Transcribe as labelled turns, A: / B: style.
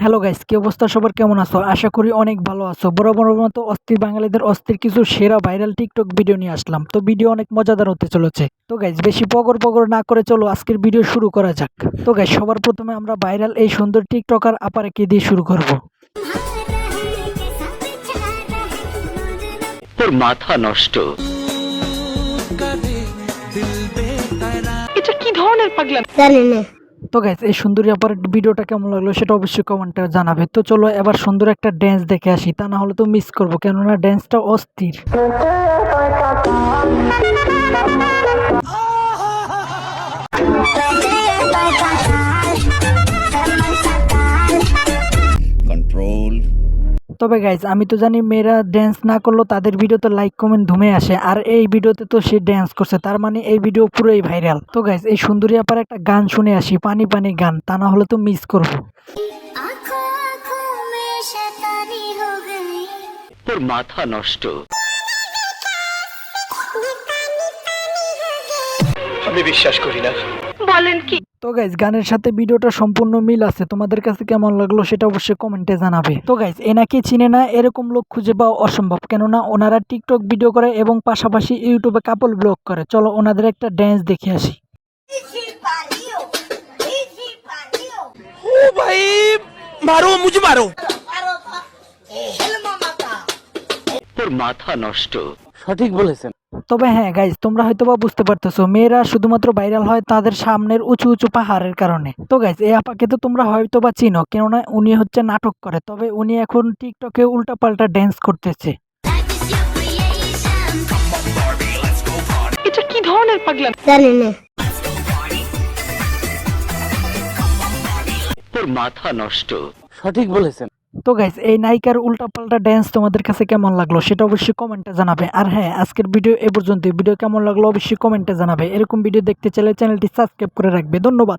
A: Hello guys, কি অবস্থা সবার? কেমন আছো? আশা করি অনেক ভালো আছো। বরাবর মতো অস্থির বাঙালিদের অস্থির কিছু সেরা ভাইরাল টিকটক ভিডিও নিয়ে আসলাম। তো ভিডিও অনেক মজাদার হতে চলেছে। তো গাইস, বেশি পগর পগর না করে চলো আজকের ভিডিও শুরু করা যাক। তো গাইস, সবার প্রথমে আমরা ভাইরাল এই সুন্দর টিকটকার আপারাকে দিয়ে শুরু করব।
B: তোর মাথা নষ্ট। এটা কি ধরনের পাগলামি?
C: জানি না।
A: তো গাইস, এই সুন্দরী আপার ভিডিওটা কেমন লাগলো সেটা অবশ্যই কমেন্টে জানাবে। তো চলো এবার সুন্দর একটা ড্যান্স দেখে আসি, তা না হলে তো মিস করবো, কেননা ড্যান্সটা অস্থির।
D: कंट्रोल।
A: তবে গাইজ, আমি তো জানি মেয়েরা ড্যান্স না করলেও তাদের ভিডিওতে লাইক কমেন্ট ধুমে আসে, আর এই ভিডিওতে তো সে ড্যান্স করছে, তার মানে এই ভিডিও পুরোই ভাইরাল। তো গাইজ, এই সুন্দরী আপার একটা গান শুনে আসি, পানি পানি গান, তা না হলে তো মিস করবো।
B: তোর মাথা নষ্ট। আমি বিশ্বাস করি না। বলেন কি?
A: তো গাইজ, গানের সাথে ভিডিওটা সম্পূর্ণ মিল আছে। তোমাদের কাছে কেমন লাগলো সেটা অবশ্যই কমেন্টে জানাবে। তো গাইজ, এনাকে চিনে না এরকম লোক খুঁজে পাওয়া অসম্ভব, কেননা ওনারা টিকটক ভিডিও করে এবং পাশাপাশি ইউটিউবে কাপল ব্লগ করে। চলো ওনাদের একটা ড্যান্স দেখে আসি।
D: ओ भाई मारो मुझे मारो।
B: তোর মাথা নষ্ট।
D: সঠিক বলেছেন।
A: তবে হ্যাঁ গাইজ, তোমরা হয়তোবা বুঝতে পারতেছো মেয়েরা শুধুমাত্র ভাইরাল হয় তাদের সামনের উঁচু উঁচু পাহাড়ের কারণে। তো গাইজ, এই আপাকে তো তোমরা হয়তোবা চিনো, কেননা উনি হচ্ছে নাটক করে। তবে উনি এখন টিকটকে উল্টাপাল্টা ড্যান্স করতেছে।
B: এটা কি ধরনের পাগলামি?
C: জানি না।
B: তোর মাথা নষ্ট।
D: সঠিক বলেছেন।
A: তো গাইজ, এই নায়িকার উল্টাপাল্টা ড্যান্স তোমাদের কাছে কেমন লাগলো সেটা অবশ্যই কমেন্টে জানাবে। আর হ্যাঁ, আজকের ভিডিও এ পর্যন্ত। ভিডিও কেমন লাগলো অবশ্যই কমেন্টে জানাবে। এরকম ভিডিও দেখতে চাইলে চ্যানেলটি সাবস্ক্রাইব করে রাখবে। ধন্যবাদ।